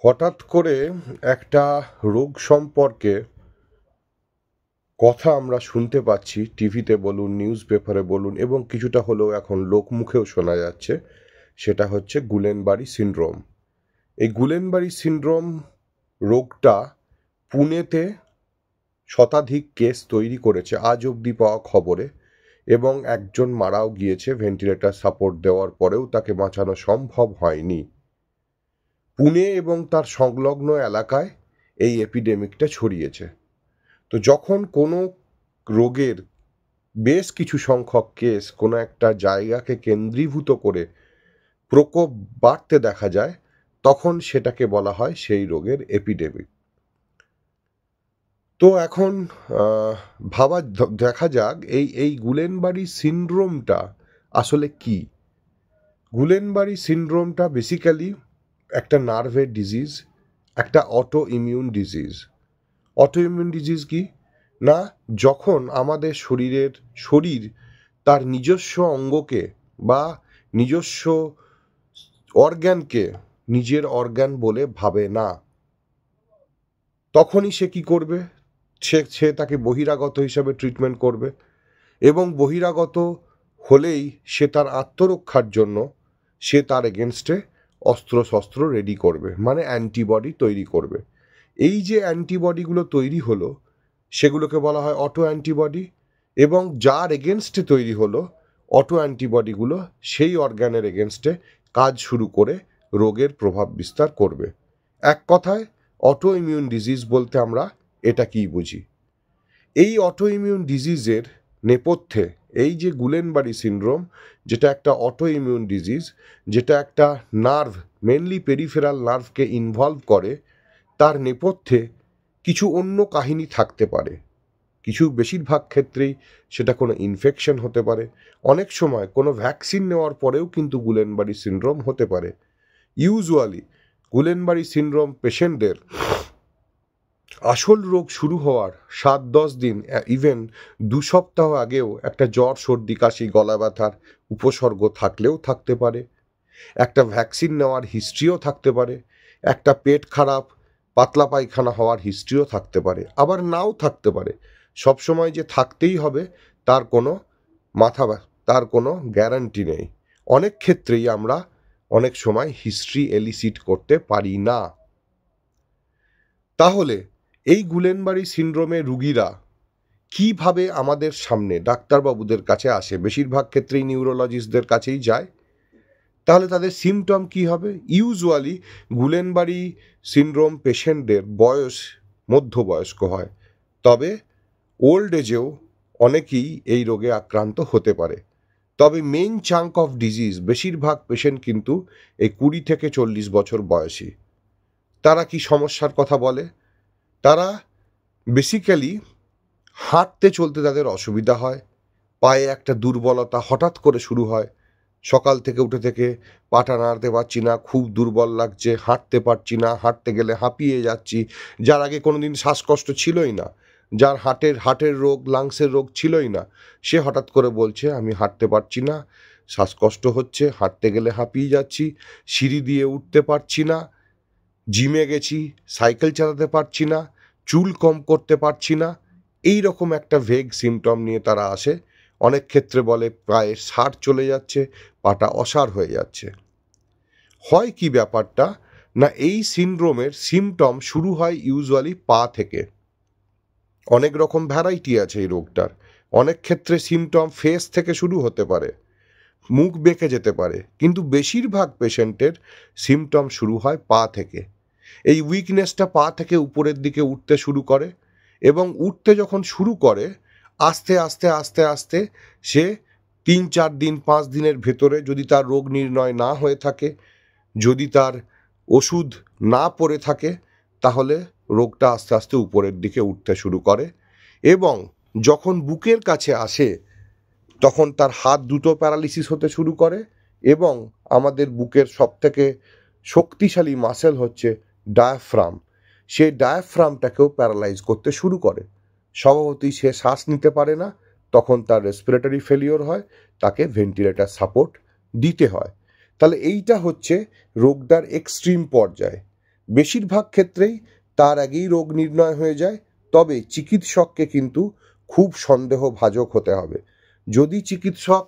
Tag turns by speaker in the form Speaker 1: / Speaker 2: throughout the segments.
Speaker 1: হঠাৎ করে একটা রোগ সম্পর্কে কথা আমরা শুনতে পাচ্ছি, টিভিতে বলুন, নিউজ পেপারে বলুন, এবং কিছুটা হলেও এখন লোকমুখেও শোনা যাচ্ছে। সেটা হচ্ছে গুলেনবারি সিনড্রোম। এই গুলেনবারি সিনড্রোম রোগটা পুনেতে শতাধিক কেস তৈরি করেছে আজ অবধি পাওয়া খবরে, এবং একজন মারাও গিয়েছে ভেন্টিলেটর সাপোর্ট দেওয়ার পরেও তাকে বাঁচানো সম্ভব হয়নি। পুনে এবং তার সংলগ্ন এলাকায় এই এপিডেমিকটা ছড়িয়েছে। তো যখন কোনো রোগের বেশ কিছু সংখ্যক কেস কোনো একটা জায়গাকে কেন্দ্রীভূত করে প্রকোপ বাড়তে দেখা যায়, তখন সেটাকে বলা হয় সেই রোগের এপিডেমিক। তো এখন দেখা যাক এই গুলেনবারি সিনড্রোমটা আসলে কি। গুলেনবারি সিনড্রোমটা বেসিক্যালি একটা নার্ভের ডিজিজ, একটা auto immune disease. Auto immune disease কি না, যখন আমাদের শরীর তার নিজস্ব অঙ্গকে বা নিজস্ব অর্গ্যানকে নিজের অর্গ্যান বলে ভাবে না, তখনই সে কি করবে, সে তাকে বহিরাগত হিসাবে ট্রিটমেন্ট করবে, এবং বহিরাগত হলেই সে তার আত্মরক্ষার জন্য সে তার এগেনস্টে অস্ত্রশস্ত্র রেডি করবে, মানে অ্যান্টিবডি তৈরি করবে। এই যে অ্যান্টিবডিগুলো তৈরি হলো সেগুলোকে বলা হয় অটো অ্যান্টিবডি, এবং যার এগেনস্টে তৈরি হলো অটো অ্যান্টিবডিগুলো সেই অর্গ্যানের এগেনস্টে কাজ শুরু করে রোগের প্রভাব বিস্তার করবে। এক কথায় অটো ইমিউন ডিজিজ বলতে আমরা এটা কি বুঝি। এই অটো ইমিউন ডিজিজের নেপথ্যে এই যে গুলেনবারি সিনড্রোম, যেটা একটা অটো ইমিউন ডিজিজ, যেটা একটা নার্ভ, মেনলি পেরিফেরাল নার্ভকে ইনভলভ করে, তার নেপথ্যে কিছু অন্য কাহিনী থাকতে পারে। বেশিরভাগ ক্ষেত্রেই সেটা কোনো ইনফেকশন হতে পারে, অনেক সময় কোনো ভ্যাকসিন নেওয়ার পরেও কিন্তু গুলেনবারি সিনড্রোম হতে পারে। ইউজুয়ালি গুলেনবারি সিনড্রোম পেশেন্টদের আসল রোগ শুরু হওয়ার 7-10 দিন, ইভেন 2 সপ্তাহ আগেও একটা জ্বর, সর্দি, কাশি, গলা ব্যথার উপসর্গ থাকলেও থাকতে পারে, একটা ভ্যাকসিন নেওয়ার হিস্ট্রিও থাকতে পারে, একটা পেট খারাপ, পাতলা পায়খানা হওয়ার হিস্ট্রিও থাকতে পারে, আবার নাও থাকতে পারে। সবসময় যে থাকতেই হবে তার কোনো গ্যারান্টি নেই। অনেক ক্ষেত্রেই আমরা অনেক সময় হিস্ট্রি এলিসিট করতে পারি না। তাহলে এই গুলেনবারি সিনড্রোমের রুগীরা কিভাবে আমাদের সামনে ডাক্তারবাবুদের কাছে আসে? বেশিরভাগ ক্ষেত্রেই নিউরোলজিস্টদের কাছেই যায়। তাহলে তাদের সিমটম কি হবে? ইউজুয়ালি গুলেনবারি সিনড্রোম পেশেন্টদের বয়স মধ্যবয়স্ক হয়, তবে ওল্ড এজেও অনেকেই এই রোগে আক্রান্ত হতে পারে। তবে মেইন চাঙ্ক অফ ডিজিজ, বেশিরভাগ পেশেন্ট কিন্তু এই 20 থেকে 40 বছর বয়সী। তারা কি সমস্যার কথা বলে? তারা বেসিক্যালি হাঁটতে চলতে তাদের অসুবিধা হয়, পায়ে একটা দুর্বলতা হঠাৎ করে শুরু হয়, সকাল থেকে উঠে থেকে পাটা নাড়তে পারছি না, খুব দুর্বল লাগছে, হাঁটতে পারছি না, হাঁটতে গেলে হাঁপিয়ে যাচ্ছি। যার আগে কোনোদিন শ্বাসকষ্ট ছিলই না, যার হার্টের রোগ, লাংসের রোগ ছিলই না, সে হঠাৎ করে বলছে আমি হাঁটতে পারছি না, শ্বাসকষ্ট হচ্ছে, হাঁটতে গেলে হাঁপিয়ে যাচ্ছি, সিঁড়ি দিয়ে উঠতে পারছি না, জিমে গেছি, সাইকেল চালাতে পারছি না, চুল কম করতে পারছি না। এই রকম একটা ভেগ সিমটম নিয়ে তারা আসে। অনেক ক্ষেত্রে বলে প্রায় সার চলে যাচ্ছে, পাটা অসাড় হয়ে যাচ্ছে। হয় কি ব্যাপারটা না, এই সিনড্রোমের সিমটম শুরু হয় ইউজুয়ালি পা থেকে। অনেক রকম ভ্যারাইটি আছে এই রোগটার। অনেক ক্ষেত্রে সিমটম ফেস থেকে শুরু হতে পারে, মুখ বেঁকে যেতে পারে, কিন্তু বেশিরভাগ পেশেন্টের সিমটম শুরু হয় পা থেকে। এই উইকনেসটা পা থেকে উপরের দিকে উঠতে শুরু করে, এবং উঠতে যখন শুরু করে আস্তে আস্তে আস্তে আস্তে সে 3-4 দিন 5 দিনের ভেতরে, যদি তার রোগ নির্ণয় না হয়ে থাকে, যদি তার ওষুধ না পড়ে থাকে, তাহলে রোগটা আস্তে আস্তে উপরের দিকে উঠতে শুরু করে, এবং যখন বুকের কাছে আসে তখন তার হাত দুটো প্যারালিসিস হতে শুরু করে, এবং আমাদের বুকের সবথেকে শক্তিশালী মাসেল হচ্ছে ডায়াফ্রাম, সেই ডায়াফ্রামটাকেও প্যারালাইজ করতে শুরু করে। স্বভাবতই সে শ্বাস নিতে পারে না, তখন তার রেসপিরেটরি ফেলিওর হয়, তাকে ভেন্টিলেটর সাপোর্ট দিতে হয়। তাহলে এইটা হচ্ছে রোগটার এক্সট্রিম পর্যায়। বেশিরভাগ ক্ষেত্রেই তার আগেই রোগ নির্ণয় হয়ে যায়, তবে চিকিৎসককে কিন্তু খুব সন্দেহভাজন হতে হবে। যদি চিকিৎসক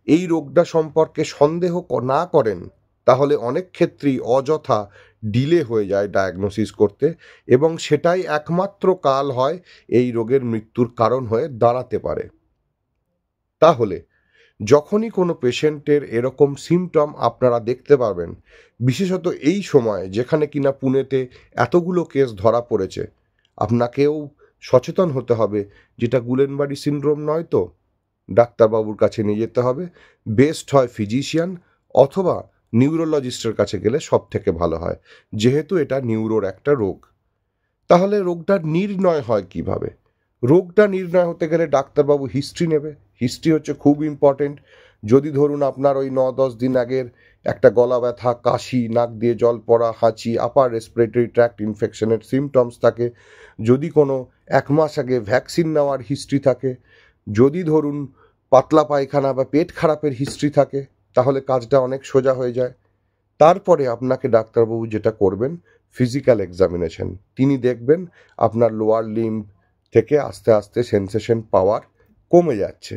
Speaker 1: এই রোগটা সম্পর্কে সন্দেহ না করেন, তাহলে অনেক ক্ষেত্রেই অযথা ডিলে হয়ে যায় ডায়াগনোসিস করতে, এবং সেটাই একমাত্র কাল হয় এই রোগের মৃত্যুর কারণ হয়ে দাঁড়াতে পারে। তাহলে যখনই কোনো পেশেন্টের এরকম সিমটম আপনারা দেখতে পাবেন, বিশেষত এই সময় যেখানে কিনা পুনেতে এতগুলো কেস ধরা পড়েছে, আপনাকেও সচেতন হতে হবে যেটা গুলেনবারি সিনড্রোম নয় তো। ডাক্তারবাবুর কাছে নিয়ে যেতে হবে। বেস্ট হয় ফিজিশিয়ান অথবা নিউরোলজিস্টের কাছে গেলে সব থেকে ভালো হয়, যেহেতু এটা নিউরোর একটা রোগ। তাহলে রোগটার নির্ণয় হয় কিভাবে? রোগটা নির্ণয় হতে গেলে ডাক্তারবাবু হিস্ট্রি নেবে। হিস্ট্রি হচ্ছে খুব ইম্পর্টেন্ট। যদি ধরুন আপনার ওই 9-10 দিন আগের একটা গলা ব্যথা, কাশি, নাক দিয়ে জল পড়া, হাঁচি, আপার রেসপিরেটরি ট্র্যাক্ট ইনফেকশনের সিমটমস থাকে, যদি কোনো 1 মাস আগে ভ্যাকসিন নেওয়ার হিস্ট্রি থাকে, যদি ধরুন পাতলা পায়খানা বা পেট খারাপের হিস্ট্রি থাকে, তাহলে কাজটা অনেক সোজা হয়ে যায়। তারপরে আপনাকে ডাক্তারবাবু যেটা করবেন, ফিজিক্যাল এক্সামিনেশন। তিনি দেখবেন আপনার লোয়ার লিম্ব থেকে আস্তে আস্তে সেন্সেশন পাওয়ার কমে যাচ্ছে।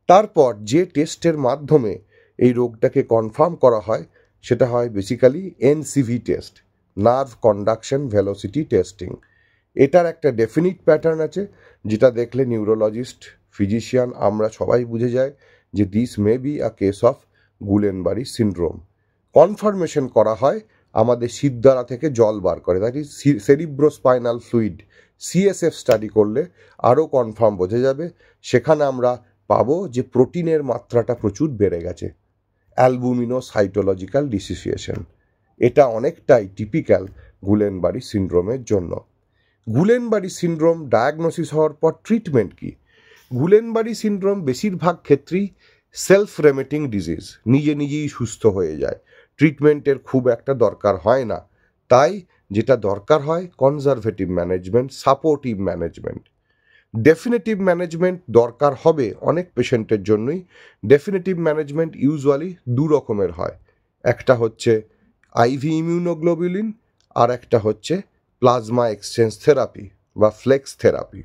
Speaker 1: তারপর যে টেস্টের মাধ্যমে এই রোগটাকে কনফার্ম করা হয়, সেটা হয় basically এনসিভি test, nerve conduction velocity testing. এটার একটা ডেফিনিট প্যাটার্ন আছে, যেটা দেখলে নিউরোলজিস্ট, ফিজিশিয়ান আমরা সবাই বুঝে যায় যে this may be a case of Guillain Barre syndrome. Confirmation করা হয় আমাদের শিরদাঁড়া থেকে জল বার করে, that is cerebrospinal fluid, CSF study করলে আরও কনফার্ম বোঝা যাবে। সেখানে আমরা পাবো যে প্রোটিনের মাত্রাটা প্রচুর বেড়ে গেছে, অ্যালবুমিনোসাইটোলজিক্যাল ডিসোসিয়েশন। এটা অনেকটাই টিপিক্যাল গুলেনবারি সিনড্রোমের জন্য। গুলেনবারি সিনড্রোম ডায়াগনোসিস হওয়ার পর ট্রিটমেন্ট কি? গুলেনবারি সিনড্রোম বেশিরভাগ ক্ষেত্রেই সেলফ রেমিটিং ডিজিজ, নিজে নিজেই সুস্থ হয়ে যায়, ট্রিটমেন্টের খুব একটা দরকার হয় না। তাই যেটা দরকার হয় conservative management, supportive management. Definitive management দরকার হবে অনেক পেশেন্টের জন্যই। ডেফিনেটিভ ম্যানেজমেন্ট ইউজুয়ালি 2 রকমের হয়, একটা হচ্ছে আইভি ইমিউনোগ্লোবুলিন, আর একটা হচ্ছে প্লাজমা এক্সচেঞ্জ থেরাপি বা ফ্লেক্স থেরাপি।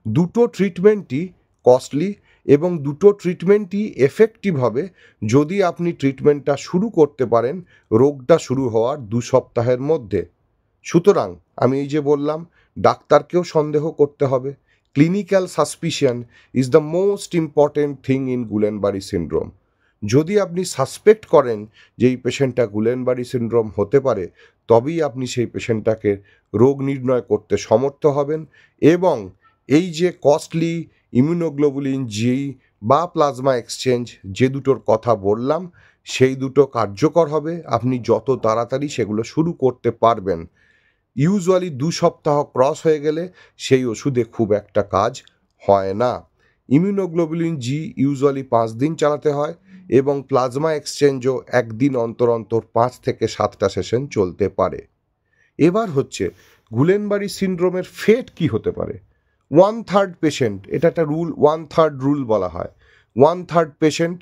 Speaker 1: দুটো ট্রিটমেন্টই কস্টলি, এবং দুটো ট্রিটমেন্টই এফেক্টিভ হবে যদি আপনি ট্রিটমেন্টটা শুরু করতে পারেন রোগটা শুরু হওয়ার 2 সপ্তাহের মধ্যে। সুতরাং আমি এই যে বললাম, ডাক্তারকেও সন্দেহ করতে হবে। Clinical suspicion is the most important thing in Guillain Barre syndrome. যদি আপনি সাসপেক্ট করেন যে এই পেশেন্টটা গুলেনবারি সিনড্রোম হতে পারে, তবেই আপনি সেই পেশেন্টটাকে রোগ নির্ণয় করতে সমর্থ হবেন, এবং এই যে কস্টলি ইমিউনোগ্লোবুলিন জি বা প্লাজমা এক্সচেঞ্জ, যে দুটোর কথা বললাম, সেই দুটো কার্যকর হবে। আপনি যত তাড়াতাড়ি সেগুলো শুরু করতে পারবেন। ইউজুয়ালি 2 সপ্তাহ ক্রস হয়ে গেলে সেই ওষুধে খুব একটা কাজ হয় না। ইমিউনোগ্লোবুলিন জি ইউজুয়ালি 5 দিন চালাতে হয়, এবং প্লাজমা এক্সচেঞ্জও 1 দিন অন্তর অন্তর 5 থেকে 7টা সেশন চলতে পারে। এবার হচ্ছে গুলেনবারি সিনড্রোমের ফেট কি হতে পারে। 1/3 পেশেন্ট, এটা একটা রুল, 1/3 রুল বলা হয়। 1/3 পেশেন্ট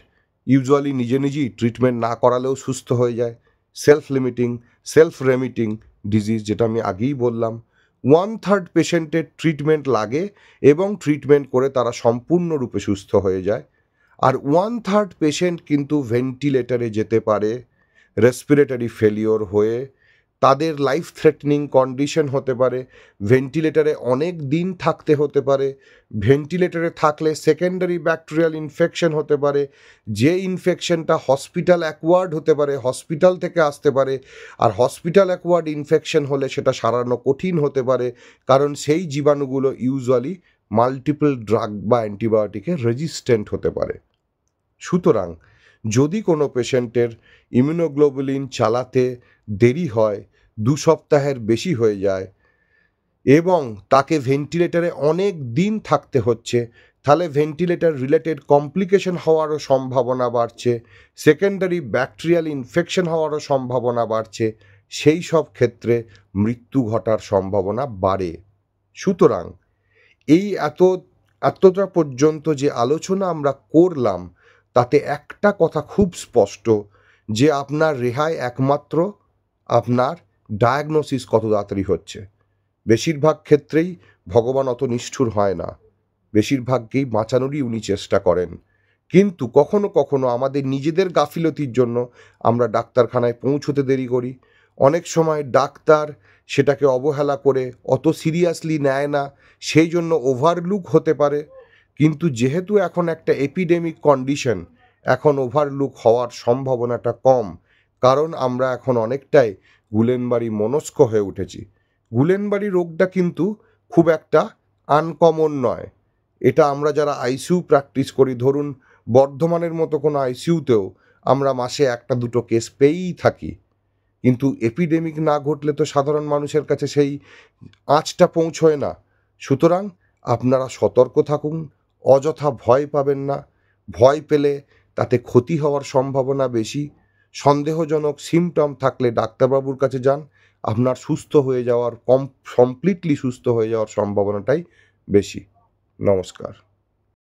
Speaker 1: ইউজুয়ালি নিজে নিজেই ট্রিটমেন্ট না করালেও সুস্থ হয়ে যায়। সেলফ লিমিটিং, সেলফ রেমিটিং ডিজিজ, যেটা আমি আগেই বললাম। 1/3 পেশেন্টের ট্রিটমেন্ট লাগে, এবং ট্রিটমেন্ট করে তারা সম্পূর্ণরূপে সুস্থ হয়ে যায়। আর 1/3 পেশেন্ট কিন্তু ভেন্টিলেটরে যেতে পারে, রেসপিরেটরি ফেলিওর হয়ে তাদের লাইফ থ্রেটনিং কন্ডিশন হতে পারে, ভেন্টিলেটরে অনেক দিন থাকতে হতে পারে, ভেন্টিলেটরে থাকলে সেকেন্ডারি ব্যাকটেরিয়াল ইনফেকশন হতে পারে, যে ইনফেকশনটা হসপিটাল অ্যাকোয়ার্ড হতে পারে, হসপিটাল থেকে আসতে পারে, আর হসপিটাল অ্যাকোয়ার্ড ইনফেকশন হলে সেটা সারানো কঠিন হতে পারে, কারণ সেই জীবাণুগুলো ইউজুয়ালি মাল্টিপল ড্রাগ বা অ্যান্টিবায়োটিকে রেজিস্ট্যান্ট হতে পারে। সুতরাং যদি কোনো পেশেন্টের ইমিউনোগ্লোবুলিন চালাতে দেরি হয়, 2 সপ্তাহের বেশি হয়ে যায়, এবং তাকে ভেন্টিলেটরে অনেক দিন থাকতে হচ্ছে, তাহলে ভেন্টিলেটর রিলেটেড কমপ্লিকেশন হওয়ারও সম্ভাবনা বাড়ছে, সেকেন্ডারি ব্যাকটেরিয়াল ইনফেকশন হওয়ারও সম্ভাবনা বাড়ছে, সেই সব ক্ষেত্রে মৃত্যু ঘটার সম্ভাবনা বাড়ে। সুতরাং এই এতটা পর্যন্ত যে আলোচনা আমরা করলাম, তাতে একটা কথা খুব স্পষ্ট, যে আপনার রেহাই একমাত্র আপনার ডায়াগনোসিস কত তাড়াতাড়ি হচ্ছে। বেশিরভাগ ক্ষেত্রেই ভগবান অত নিষ্ঠুর হয় না, বেশিরভাগকেই বাঁচানোরই উনি চেষ্টা করেন। কিন্তু কখনো কখনো আমাদের নিজেদের গাফিলতির জন্য আমরা ডাক্তারখানায় পৌঁছতে দেরি করি। অনেক সময় ডাক্তার সেটাকে অবহেলা করে অত সিরিয়াসলি নেয় না, সেই জন্য ওভারলুক হতে পারে। কিন্তু যেহেতু এখন একটা এপিডেমিক কন্ডিশন, এখন ওভারলুক হওয়ার সম্ভাবনাটা কম, কারণ আমরা এখন অনেকটাই গুলেনবাড়ি মনস্ক হয়ে উঠেছি। গুলেনবাড়ি রোগটা কিন্তু খুব একটা আনকমন নয়। এটা আমরা যারা আইসিইউ প্র্যাকটিস করি, ধরুন বর্ধমানের মতো কোনো আইসিইউতেও আমরা মাসে একটা দুটো কেস পেয়েই থাকি। কিন্তু এপিডেমিক না ঘটলে তো সাধারণ মানুষের কাছে সেই আঁচটা পৌঁছয় না। সুতরাং আপনারা সতর্ক থাকুন, অযথা ভয় পাবেন না। ভয় পেলে তাতে ক্ষতি হওয়ার সম্ভাবনা বেশি। সন্দেহজনক সিমটম থাকলে ডাক্তারবাবুর কাছে যান, আপনার সুস্থ হয়ে যাওয়ার কমপ্লিটলি সুস্থ হয়ে যাওয়ার সম্ভাবনাটাই বেশি। নমস্কার।